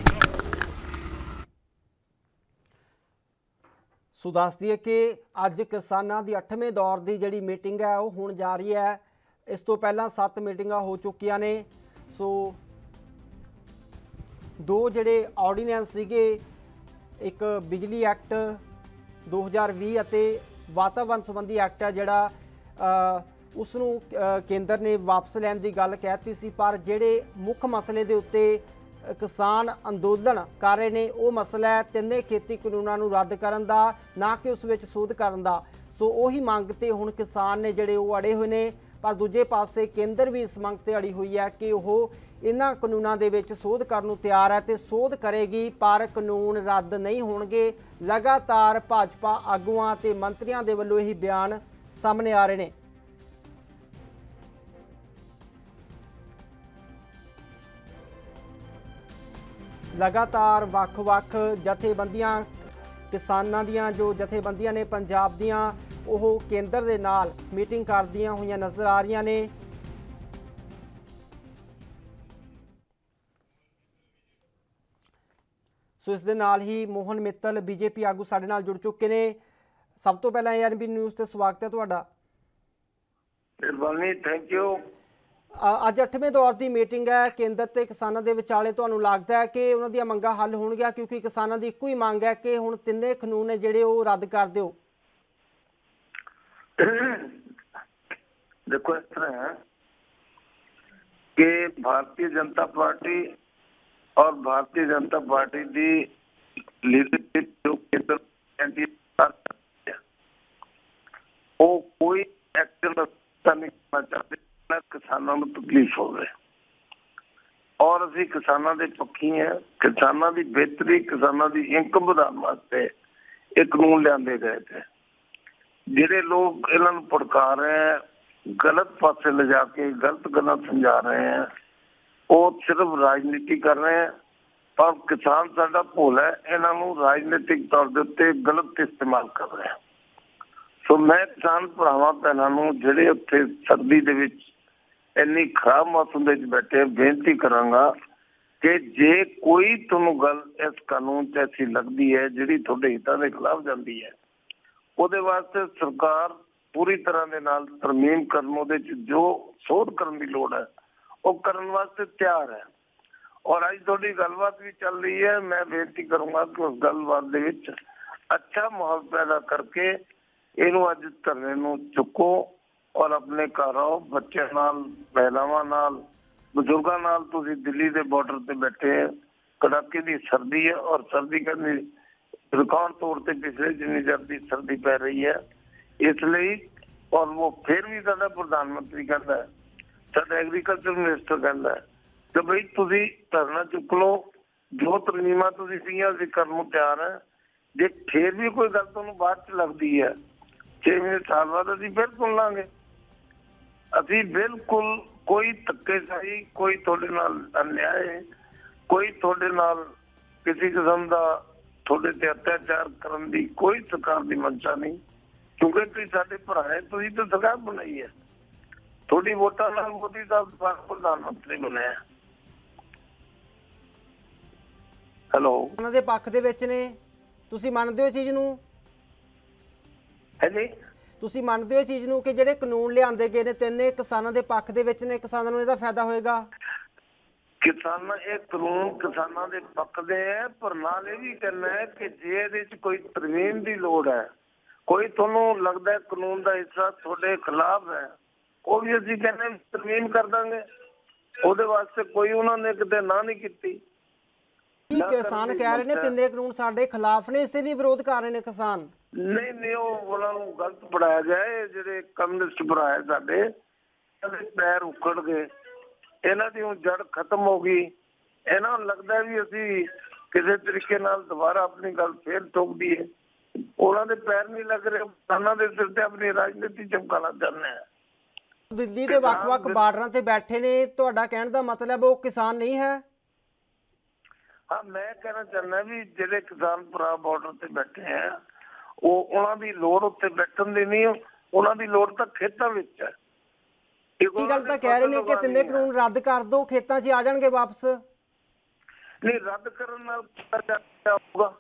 ਸੋ ਦੱਸ ਦਈਏ ਕਿ ਅੱਜ ਕਿਸਾਨਾਂ ਦੀ 8ਵੇਂ ਦੌਰ ਦੀ ਜਿਹੜੀ ਮੀਟਿੰਗ ਹੈ ਉਹ ਹੋਣ ਜਾ ਰਹੀ ਹੈ। ਇਸ ਤੋਂ ਪਹਿਲਾਂ 7 ਮੀਟਿੰਗਾਂ ਹੋ ਚੁੱਕੀਆਂ ਨੇ। ਸੋ 2 ਜਿਹੜੇ ਆਰਡੀਨੈਂਸ ਸੀਗੇ, ਇੱਕ ਬਿਜਲੀ ਐਕਟ 2020 ਅਤੇ ਵਾਤਾਵਰਣ ਸੰਬੰਧੀ ਐਕਟ ਹੈ ਜਿਹੜਾ ਉਸ ਨੂੰ ਕੇਂਦਰ ਨੇ ਵਾਪਸ ਲੈਣ ਦੀ ਗੱਲ ਕਹਿਤੀ ਸੀ, ਪਰ ਜਿਹੜੇ ਮੁੱਖ ਮਸਲੇ ਦੇ ਉੱਤੇ ਕਿਸਾਨ ਅੰਦੋਲਨ ਕਰ ਰਹੇ ਨੇ ਉਹ ਮਸਲਾ ਹੈ ਤਿੰਨੇ ਖੇਤੀ ਕਾਨੂੰਨਾਂ ਨੂੰ ਰੱਦ ਕਰਨ ਦਾ, ਨਾ ਕਿ ਉਸ ਵਿੱਚ ਸੋਧ ਕਰਨ ਦਾ। ਸੋ ਉਹੀ ਮੰਗ ਤੇ ਹੁਣ ਕਿਸਾਨ ਨੇ ਜਿਹੜੇ ਉਹ ਅੜੇ ਹੋਏ ਨੇ, ਪਰ ਦੂਜੇ ਪਾਸੇ ਕੇਂਦਰ ਵੀ ਇਸ ਮੰਗ ਤੇ ਅੜੀ ਹੋਈ ਹੈ ਕਿ ਉਹ ਇਹਨਾਂ ਕਾਨੂੰਨਾਂ ਦੇ ਵਿੱਚ ਸੋਧ ਕਰਨ ਨੂੰ ਤਿਆਰ ਹੈ ਤੇ ਸੋਧ ਕਰੇਗੀ, ਪਰ ਕਾਨੂੰਨ ਰੱਦ ਨਹੀਂ ਹੋਣਗੇ। ਲਗਾਤਾਰ ਭਾਜਪਾ ਆਗੂਆਂ ਤੇ ਮੰਤਰੀਆਂ ਦੇ ਵੱਲੋਂ ਇਹੀ ਬਿਆਨ ਸਾਹਮਣੇ ਆ ਰਹੇ ਨੇ। ਲਗਾਤਾਰ ਵੱਖ-ਵੱਖ ਜਥੇਬੰਦੀਆਂ, ਕਿਸਾਨਾਂ ਦੀਆਂ ਜੋ ਜਥੇਬੰਦੀਆਂ ਨੇ ਪੰਜਾਬ ਦੀਆਂ, ਉਹ ਕੇਂਦਰ ਦੇ ਨਾਲ ਮੀਟਿੰਗ ਕਰਦੀਆਂ ਹੋਈਆਂ ਨਜ਼ਰ ਆ ਰਹੀਆਂ ਨੇ। ਸੋ ਇਸ ਦੇ ਨਾਲ ਹੀ ਮੋਹਨ ਮਿੱਤਲ ਬੀਜੇਪੀ ਆਗੂ ਸਾਡੇ ਨਾਲ ਜੁੜ ਚੁੱਕੇ ਨੇ। ਸਭ ਤੋਂ ਪਹਿਲਾਂ ANB ਨਿਊਜ਼ ਤੇ ਸਵਾਗਤ ਹੈ ਤੁਹਾਡਾ। ਮਿਹਰਬਾਨੀ, ਥੈਂਕ ਯੂ। ਅੱਜ 8ਵੇਂ ਦੌਰ ਦੀ ਮੀਟਿੰਗ ਹੈ ਕੇਂਦਰ ਤੇ ਕਿਸਾਨਾਂ ਦੇ ਵਿਚਾਲੇ। ਤੁਹਾਨੂੰ ਲੱਗਦਾ ਹੈ ਕਿ ਉਹਨਾਂ ਦੀਆਂ ਮੰਗਾਂ ਹੱਲ ਹੋਣਗੀਆਂ, ਕਿਉਂਕਿ ਕਿਸਾਨਾਂ ਦੀ ਇੱਕੋ ਹੀ ਮੰਗ ਹੈ ਕਿ ਹੁਣ ਤਿੰਨੇ ਕਾਨੂੰਨ ਨੇ ਜਿਹੜੇ ਉਹ ਰੱਦ ਕਰ ਦਿਓ? देखो, इस तरह है कि भारतीय जनता पार्टी और भारतीय जनता पार्टी की लीडरशिप जो केंद्र वो कोई एक्शन नहीं करना चाहते, किसानों को तकलीफ हो रही और असी किसानों के पक्षी हैं। किसानों की बेहतरी, किसानों की इनकम बढ़ाने वास्ते ये कानून लिया गए थे। ਜਿਹੜੇ लोग इन्हों भड़का रहे हैं, गलत पासे ले जाके गलत गलत समझा रहे हैं, वो सिर्फ राजनीति कर रहे हैं। पर किसान साडा भोला है, इन्हों राजनीतिक तौर के उत्ते गलत इस्तेमाल कर रहे हैं। सो मैं किसान भरावां भैणां नूं ਜਿਹੜੇ उत्थे सर्दी दे विच इन्नी खराब मौसम दे विच बैठे बेनती करांगा कि जे कोई तुहानूं गल इस कानून च ऐसी लगदी है जिहड़ी तुहाडे हितां दे खिलाफ जांदी है, ਉਹਦੇ ਵਾਸਤੇ ਸਰਕਾਰ ਪੂਰੀ ਤਰ੍ਹਾਂ ਦੇ ਨਾਲ ਤਰਮੀਮ ਕਰਨ, ਉਹਦੇ 'ਚ ਜੋ ਸੋਧ ਕਰਨ ਦੀ ਲੋੜ ਹੈ ਉਹ ਕਰਨ ਵਾਸਤੇ ਤਿਆਰ ਹੈ। ਔਰ ਅੱਜ ਤੁਹਾਡੀ ਗੱਲਬਾਤ ਵੀ ਚੱਲ ਰਹੀ ਹੈ, ਮੈਂ ਬੇਨਤੀ ਕਰੂੰਗਾ ਕਿ ਉਸ ਗੱਲਬਾਤ ਦੇ ਵਿੱਚ ਅੱਛਾ ਮਾਹੌਲ ਪੈਦਾ ਕਰਕੇ ਇਹਨੂੰ ਅੱਜ ਧਰਨੇ ਨੂੰ ਚੁੱਕੋ ਔਰ ਆਪਣੇ ਘਰ ਆਓ, ਬੱਚਿਆਂ ਨਾਲ, ਮਹਿਲਾਵਾਂ ਨਾਲ, ਬਜ਼ੁਰਗਾਂ ਨਾਲ। ਤੁਸੀਂ ਦਿੱਲੀ ਦੇ ਬਾਰਡਰ ਤੇ ਬੈਠੇ ਹੈ, ਕੜਾਕੇ ਦੀ ਸਰਦੀ ਹੈ ਔਰ ਸਰਦੀ ਕਰਨੀ ਰਿਕਾਰਡ ਤੌਰ ਤੇ ਪਿਛਲੇ ਜਿੰਨੀ ਜ਼ਿਆਦਾ ਸਰਦੀ ਪੈ ਰਹੀ ਹੈ। ਇਸ ਲਈ ਔਰ ਉਹ ਫਿਰ ਵੀ ਸਾਡਾ ਪ੍ਰਧਾਨ ਮੰਤਰੀ ਕਹਿੰਦਾ ਹੈ, ਸਾਡਾ ਐਗਰੀਕਲਚਰ ਮਿਨਿਸਟਰ ਕਹਿੰਦਾ ਹੈ ਕਿ ਬਈ ਤੁਸੀਂ ਧਰਨਾ ਚੁੱਕ ਲਓ, ਜੋ ਤਰਮੀਮਾਂ ਤੁਸੀਂ ਸੀਗੀਆਂ ਅਸੀਂ ਕਰਨ ਨੂੰ ਤਿਆਰ ਹੈ। ਜੇ ਫਿਰ ਵੀ ਕੋਈ ਗੱਲ ਤੁਹਾਨੂੰ ਬਾਅਦ 'ਚ ਲੱਗਦੀ ਹੈ 6 ਮਹੀਨੇ ਸਾਲ ਬਾਅਦ ਅਸੀਂ ਫਿਰ ਸੁਣ ਲਾਂਗੇ। ਅਸੀਂ ਬਿਲਕੁਲ ਕੋਈ ਧੱਕੇਸ਼ਾਹੀ, ਕੋਈ ਤੁਹਾਡੇ ਨਾਲ ਅਨਿਆਏ, ਕੋਈ ਤੁਹਾਡੇ ਨਾਲ ਕਿਸੇ ਕਿਸਮ ਦਾ ਤੁਹਾਡੇ ਤੇ ਅਤਿਆਚਾਰ ਕਰਨ ਦੀ ਕੋਈ ਸਰਕਾਰ ਦੀ ਮਨਸ਼ਾ ਨਹੀਂ, ਕਿਉਂਕਿ ਤੁਸੀਂ ਸਾਡੇ ਭਰਾ ਹੈ, ਤੁਸੀਂ ਤਾਂ ਸਰਕਾਰ ਬਣਾਈ ਹੈ, ਤੁਹਾਡੀ ਵੋਟਾਂ ਨਾਲ ਮੋਦੀ ਸਾਹਿਬ ਪ੍ਰਧਾਨ ਮੰਤਰੀ ਬਣਿਆ। ਹੈਲੋ, ਉਹਨਾਂ ਦੇ ਪੱਖ ਦੇ ਵਿੱਚ ਨੇ, ਤੁਸੀਂ ਮੰਨਦੇ ਹੋ ਇਹ ਚੀਜ਼ ਨੂੰ? ਹੈ ਜੀ, ਤੁਸੀਂ ਮੰਨਦੇ ਹੋ ਇਹ ਚੀਜ਼ ਨੂੰ ਕਿ ਜਿਹੜੇ ਕਾਨੂੰਨ ਲਿਆਂਦੇ ਗਏ ਨੇ ਤਿੰਨੇ ਕਿਸਾਨਾਂ ਦੇ ਪੱਖ ਦੇ ਵਿੱਚ ਨੇ, ਕਿਸਾਨਾਂ ਨੂੰ ਇਹਦਾ ਫਾਇਦਾ ਹੋਏਗਾ? ਕਿਸਾਨ ਇਹ ਕਾਨੂੰਨ ਕਿਸਾਨਾਂ ਦੇ ਪੱਖ ਦੇ ਹੈ, ਪਰ ਨਾਲ ਇਹ ਵੀ ਕਹਿਣਾ ਹੈ ਕਿ ਜੇ ਇਹਦੇ 'ਚ ਕੋਈ ਤਰਮੀਮ ਦੀ ਲੋੜ ਹੈ, ਕੋਈ ਤੁਹਾਨੂੰ ਲੱਗਦਾ ਕਾਨੂੰਨ ਦਾ ਹਿੱਸਾ ਤੁਹਾਡੇ ਖਿਲਾਫ ਹੈ, ਉਹ ਵੀ ਅਸੀਂ ਕਹਿੰਦੇ ਤਰਮੀਮ ਕਰ ਦਾਂਗੇ। ਉਹਦੇ ਵਾਸਤੇ ਕੋਈ ਉਹਨਾਂ ਨੇ ਕਿਤੇ ਨਾ ਨਹੀਂ ਕੀਤੀ। ਕਿਸਾਨ ਕਹਿ ਰਹੇ ਨੇ ਤਿੰਨੇ ਕਾਨੂੰਨ ਸਾਡੇ ਖਿਲਾਫ ਨੇ, ਇਸੇ ਲਈ ਵਿਰੋਧ ਕਰ ਰਹੇ ਨੇ ਕਿਸਾਨ। ਨਹੀਂ, ਉਹ ਉਹਨਾਂ ਨੂੰ ਗਲਤ ਪੜਾਇਆ ਗਿਆ। ਇਹ ਜਿਹੜੇ ਕਮਿਊਨਿਸਟ ਭਰਾ ਹੈ ਸਾਡੇ, ਇਹਦੇ ਪੈਰ ਉਖੜ ਗਏ, ਇਹਨਾਂ ਦੀ ਹੁਣ ਜੜ ਖਤਮ ਹੋ ਗਈ। ਇਹਨਾਂ ਨੂੰ ਲੱਗਦਾ ਵੀ ਅਸੀਂ ਕਿਸੇ ਤਰੀਕੇ ਨਾਲ ਦੁਬਾਰਾ ਆਪਣੀ ਗੱਲ ਫੇਰ ਠੋਕ ਦਈਏ। ਉਹਨਾਂ ਦੇ ਪੈਰ ਨਹੀਂ ਲੱਗ ਰਹੇ, ਕਿਸਾਨਾਂ ਦੇ ਸਿਰ ਤੇ ਆਪਣੀ ਰਾਜਨੀਤੀ ਚਮਕਾਉਣਾ ਚਾਹੁੰਦੇ ਆ। ਦਿੱਲੀ ਦੇ ਵੱਖ-ਵੱਖ ਬਾਰਡਰਾਂ ਤੇ ਬੈਠੇ ਨੇ, ਤੁਹਾਡਾ ਕਹਿਣ ਦਾ ਮਤਲਬ ਉਹ ਕਿਸਾਨ ਨਹੀਂ ਹੈ? ਹਾਂ, ਮੈਂ ਕਹਿਣਾ ਚਾਹੁੰਦਾ ਵੀ ਜਿਹੜੇ ਕਿਸਾਨ ਭਰਾ ਬਾਰਡਰ ਤੇ ਬੈਠੇ ਆ, ਉਹਨਾਂ ਦੀ ਲੋੜ ਉੱਤੇ ਬੈਠਣ ਦੀ ਨਹੀਂ, ਉਹਨਾਂ ਦੀ ਲੋੜ ਤਾਂ ਖੇਤਾਂ ਵਿੱਚ ਹੈ। ਇਹ ਗੱਲ ਤਾਂ ਕਹਿ ਰਹੇ ਨੇ ਕਿ ਤਿੰਨੇ ਕਾਨੂੰਨ ਰੱਦ ਕਰ ਦਿਓ, ਖੇਤਾਂ 'ਚ ਆ ਜਾਣਗੇ ਵਾਪਸ। ਨਹੀਂ, ਰੱਦ ਕਰਨ ਨਾਲ ਹੋਊਗਾ।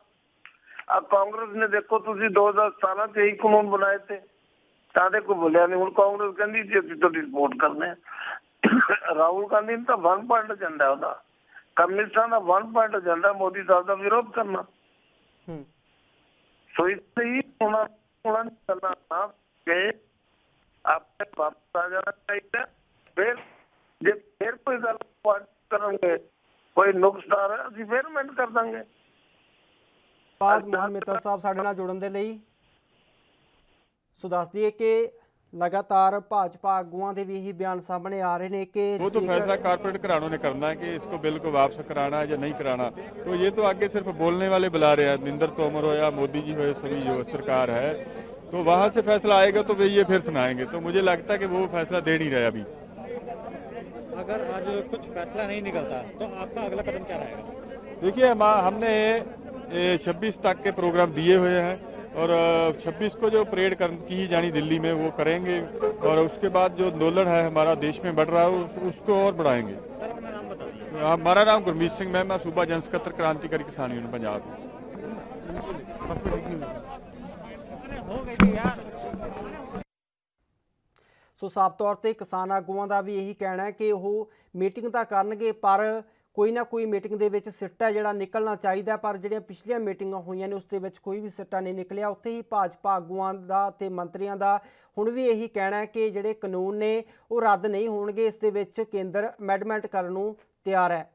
ਆ ਕਾਂਗਰਸ ਨੇ ਦੇਖੋ, ਤੁਸੀਂ 2017 'ਚ ਇਹੀ ਕਾਨੂੰਨ ਬਣਾਏ ਤੇ ਤਾਂ ਦੇ ਕੋਈ ਬੋਲਿਆ ਨਹੀਂ। ਹੁਣ ਕਾਂਗਰਸ ਕਹਿੰਦੀ ਜੀ ਅਸੀਂ ਤੁਹਾਡੀ ਸਪੋਰਟ ਕਰਨੇ ਆ। ਰਾਹੁਲ ਗਾਂਧੀ ਨੇ ਤਾਂ 1 ਪੁਆਇੰਟ ਏਜੰਡਾ ਉਹਦਾ, ਕਮਿਊਨਿਸਟਾਂ ਦਾ 1 ਪੁਆਇੰਟ ਏਜੰਡਾ ਮੋਦੀ ਸਾਹਿਬ ਦਾ ਵਿਰੋਧ ਕਰਨਾ। ਸੋ ਇਸ ਲਈ ਉਹਨਾਂ ਨੇ ਕਰਨਾ ਨਾ ਕਿ ਆਪਣੇ ਵਾਪਸ ਆ ਜਾਣਾ ਚਾਹੀਦਾ। ਫਿਰ ਜੇ ਫਿਰ ਕੋਈ ਗੱਲ ਕਰਨਗੇ, ਕੋਈ ਨੁਕਸਾਨ ਹੈ, ਅਸੀਂ ਫਿਰ ਮਿਹਨਤ ਕਰ ਦਾਂਗੇ। ਬਾਦ ਮੋਹਨ ਮਿੱਤਲ ਸਾਹਿਬ ਸਾਡੇ ਨਾਲ ਜੁੜਨ ਦੇ ਲਈ। ਸੋ ਦੱਸ ਦਈਏ ਕਿ लगातार भाजपा आगुओं के भी यही बयान सामने आ रहे हैं कि वो तो फैसला कारपोरेट घरानों ने करना है कि इसको बिल को वापस कराना है या नहीं कराना। तो ये तो आगे सिर्फ बोलने वाले बुला रहे हैं, नरेंद्र तोमर हो या मोदी जी हो, सभी जो सरकार है, तो वहाँ से फैसला आएगा तो वे ये फिर सुनाएंगे। तो मुझे लगता है कि वो फैसला दे नहीं रहे अभी। अगर आज कुछ फैसला नहीं निकलता तो आपका अगला कदम क्या रहेगा? देखिए, हमने 26 तक के प्रोग्राम दिए हुए हैं और 26 को जो परेड की जानी दिल्ली में वो करेंगे और उसके बाद जो आंदोलन है हमारा देश में बढ़ रहा है उसको और बढ़ाएंगे। सर, अपना नाम बता दीजिए। हमारा नाम गुरमीत सिंह, मैं सूबा जन सकत्तर क्रांतिकारी किसान यूनियन पंजाब। ਸੋ ਸਾਫ਼ ਤੌਰ ਤੇ ਕਿਸਾਨ ਆਗੂਆਂ ਦਾ ਵੀ ਇਹੀ ਕਹਿਣਾ ਹੈ ਕਿ ਉਹ ਮੀਟਿੰਗ ਤਾਂ ਕਰਨਗੇ ਪਰ ਕੋਈ ਨਾ ਕੋਈ ਮੀਟਿੰਗ ਦੇ ਵਿੱਚ ਸਿੱਟਾ ਜਿਹੜਾ ਨਿਕਲਣਾ ਚਾਹੀਦਾ, ਪਰ ਜਿਹੜੀਆਂ ਪਿਛਲੀਆਂ ਮੀਟਿੰਗਾਂ ਹੋਈਆਂ ਨੇ ਉਸ ਦੇ ਵਿੱਚ ਕੋਈ ਵੀ ਸਿੱਟਾ ਨਹੀਂ ਨਿਕਲਿਆ। ਉੱਥੇ ਹੀ ਭਾਜਪਾ ਆਗੂਆਂ ਦਾ ਤੇ ਮੰਤਰੀਆਂ ਦਾ ਹੁਣ ਵੀ ਇਹੀ ਕਹਿਣਾ ਹੈ ਕਿ ਜਿਹੜੇ ਕਾਨੂੰਨ ਨੇ ਉਹ ਰੱਦ ਨਹੀਂ ਹੋਣਗੇ, ਇਸ ਦੇ ਵਿੱਚ ਕੇਂਦਰ ਅਮੈਂਡਮੈਂਟ ਕਰਨ ਨੂੰ ਤਿਆਰ ਹੈ।